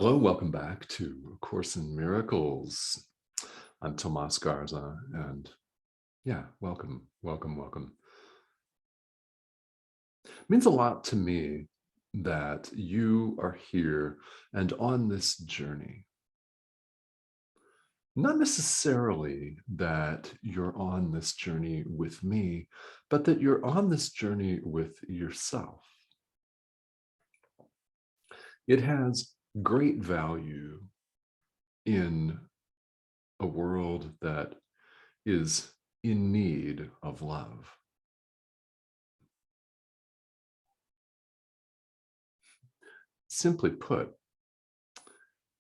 Hello, welcome back to A Course in Miracles. I'm Tomas Garza, and yeah, welcome, welcome, welcome. It means a lot to me that you are here and on this journey. Not necessarily that you're on this journey with me, but that you're on this journey with yourself. It has great value in a world that is in need of love. Simply put,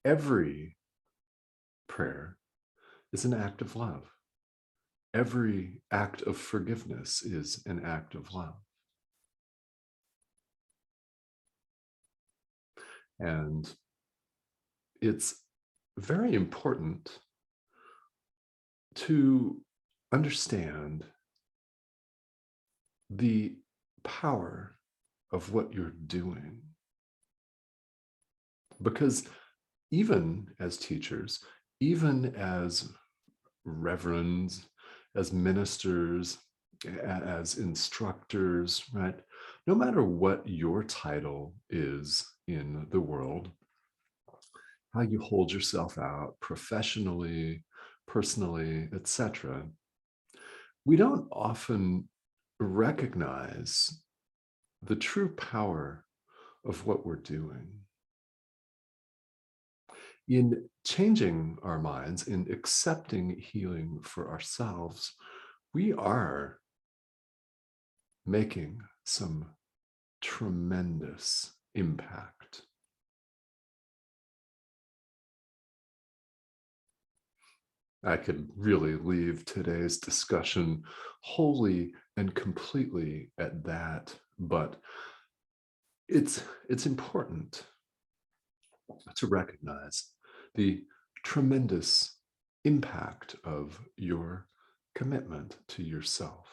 every prayer is an act of love. Every act of forgiveness is an act of love. And it's very important to understand the power of what you're doing. Because even as teachers, even as reverends, as ministers, as instructors, right? No matter what your title is in the world, how you hold yourself out professionally, personally, etc., we don't often recognize the true power of what we're doing. In changing our minds, in accepting healing for ourselves, we are making some tremendous impact. I could really leave today's discussion wholly and completely at that, but it's important to recognize the tremendous impact of your commitment to yourself,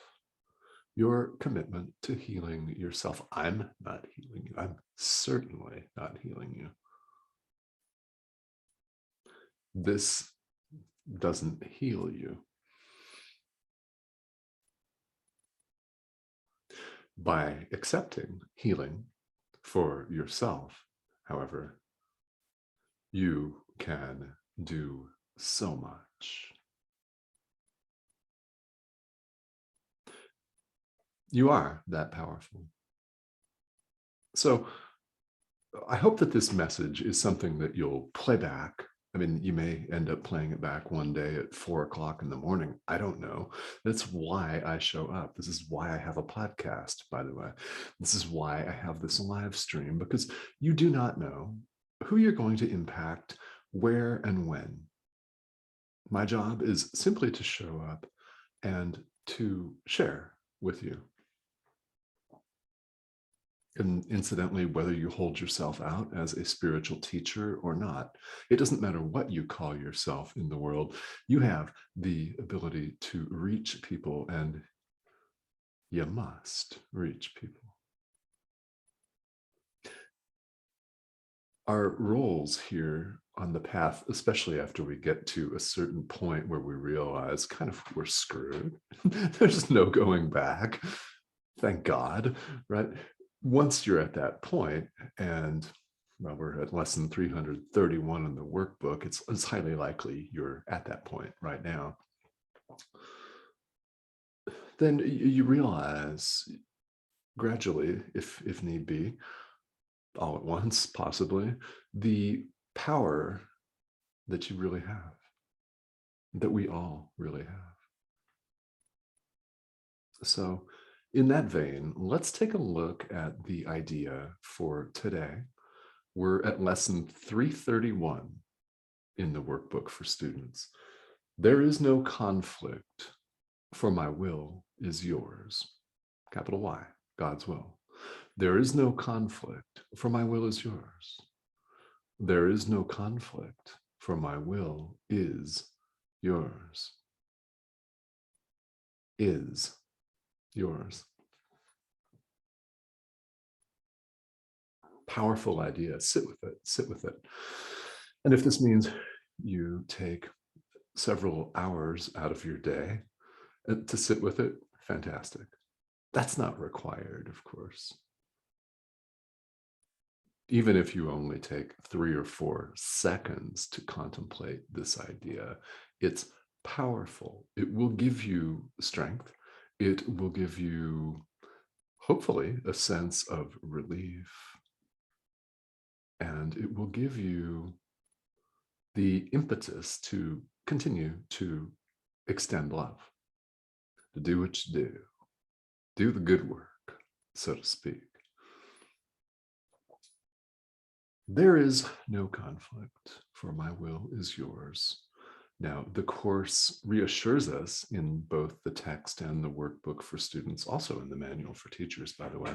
your commitment to healing yourself. I'm not healing you. I'm certainly not healing you. This doesn't heal you. By accepting healing for yourself, however, you can do so much. You are that powerful. So I hope that this message is something that you'll play back. I mean, you may end up playing it back one day at 4 o'clock in the morning. I don't know. That's why I show up. This is why I have a podcast, by the way. This is why I have this live stream, because you do not know who you're going to impact, where and when. My job is simply to show up and to share with you. And incidentally, whether you hold yourself out as a spiritual teacher or not, it doesn't matter what you call yourself in the world. You have the ability to reach people, and you must reach people. Our roles here on the path, especially after we get to a certain point where we realize kind of we're screwed, there's no going back, thank God, right? Once you're at that point, and well, we're at lesson 331 in the workbook, it's highly likely you're at that point right now. Then you realize gradually, if need be, all at once, possibly, the power that you really have, that we all really have. So in that vein, let's take a look at the idea for today. We're at lesson 331 in the workbook for students. There is no conflict, for my will is yours. Capital Y, God's will. There is no conflict, for my will is yours. There is no conflict, for my will is yours. Is yours. Powerful idea. Sit with it. Sit with it. And if this means you take several hours out of your day to sit with it, fantastic. That's not required, of course. Even if you only take 3 or 4 seconds to contemplate this idea, it's powerful. It will give you strength. It will give you, hopefully, a sense of relief. And it will give you the impetus to continue to extend love, to do what you do the good work, so to speak. There is no conflict, for my will is yours. Now, the Course reassures us in both the text and the workbook for students, also in the manual for teachers, by the way,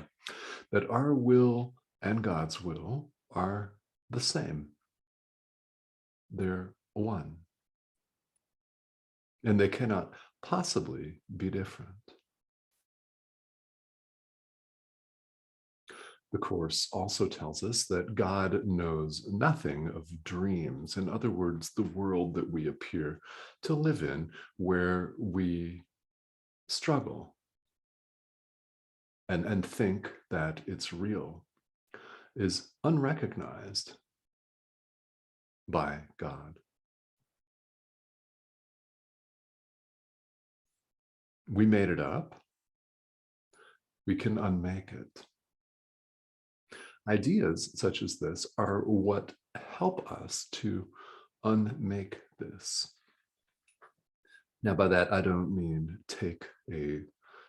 that our will and God's will are the same. They're one. And they cannot possibly be different. The Course also tells us that God knows nothing of dreams. In other words, the world that we appear to live in, where we struggle and think that it's real, is unrecognized by God. We made it up. We can unmake it. Ideas such as this are what help us to unmake this. Now, by that, I don't mean take a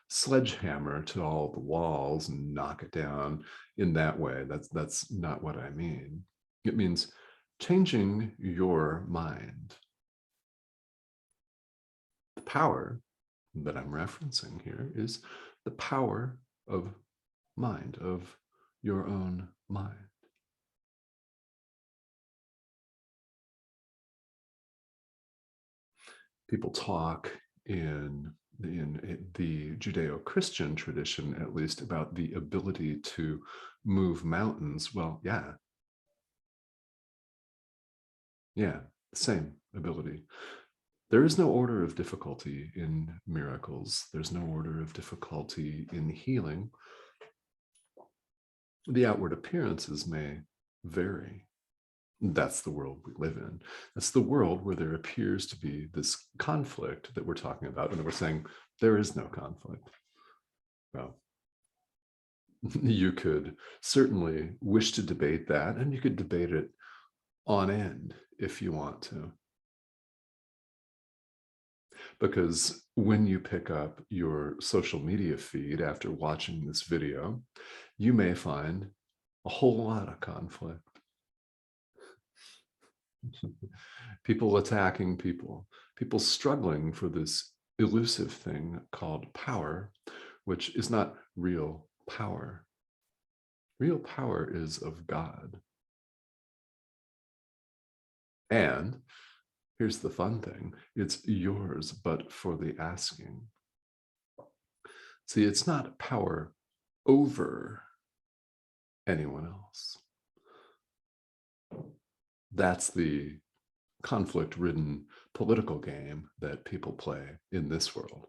sledgehammer to all the walls and knock it down in that way. That's not what I mean. It means changing your mind. The power that I'm referencing here is the power of mind, of your own mind. People talk in the Judeo-Christian tradition, at least, about the ability to move mountains. Well, yeah, same ability. There is no order of difficulty in miracles. There's no order of difficulty in healing. The outward appearances may vary. That's the world we live in. That's the world where there appears to be this conflict that we're talking about, and we're saying there is no conflict. Well, you could certainly wish to debate that, and you could debate it on end if you want to. Because when you pick up your social media feed after watching this video, you may find a whole lot of conflict. People attacking people, people struggling for this elusive thing called power, which is not real power. Real power is of God. And here's the fun thing, it's yours, but for the asking. See, it's not power over anyone else. That's the conflict-ridden political game that people play in this world,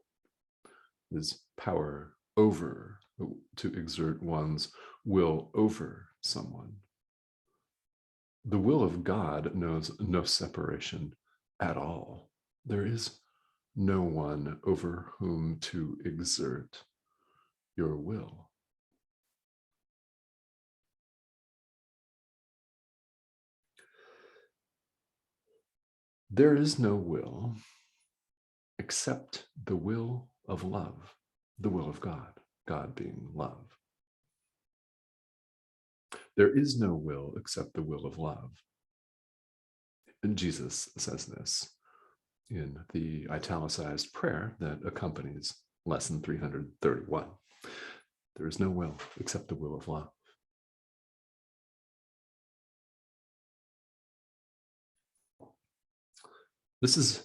is power over, to exert one's will over someone. The will of God knows no separation at all. There is no one over whom to exert your will. There is no will except the will of love, the will of God, God being love. There is no will except the will of love. And Jesus says this in the italicized prayer that accompanies lesson 331. There is no will except the will of love. This is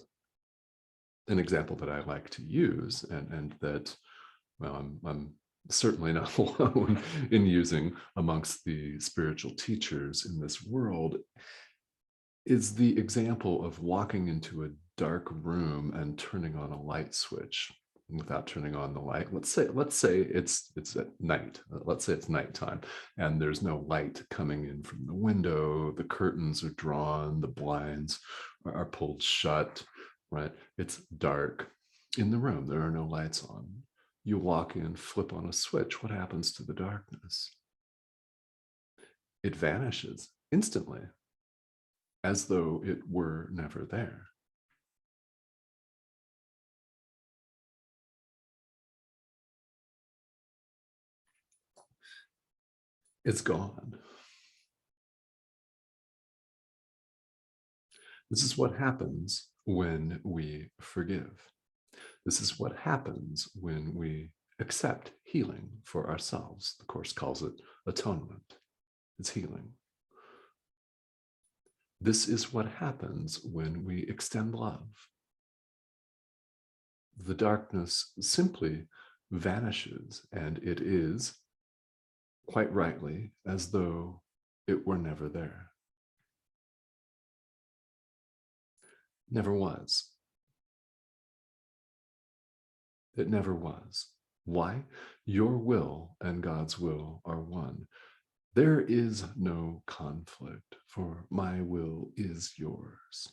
an example that I like to use, and that, well, I'm certainly not alone in using amongst the spiritual teachers in this world. is the example of walking into a dark room and turning on a light switch without turning on the light. Let's say it's at night. Let's say it's nighttime and there's no light coming in from the window. The curtains are drawn, the blinds are pulled shut, right? It's dark in the room. There are no lights on. You walk in, flip on a switch. What happens to the darkness? It vanishes instantly, as though it were never there. It's gone. This is what happens when we forgive. This is what happens when we accept healing for ourselves. The Course calls it atonement. It's healing. This is what happens when we extend love. The darkness simply vanishes, and it is, quite rightly, as though it were never there. Never was. It never was. Why? Your will and God's will are one. There is no conflict, for my will is yours.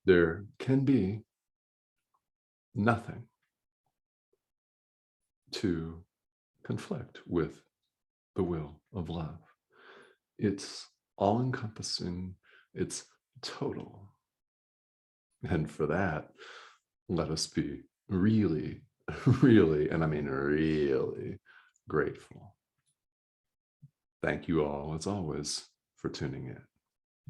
There can be nothing to conflict with the will of love. It's all-encompassing, it's total. And for that, let us be really, really, and I mean really grateful. Thank you all, as always, for tuning in.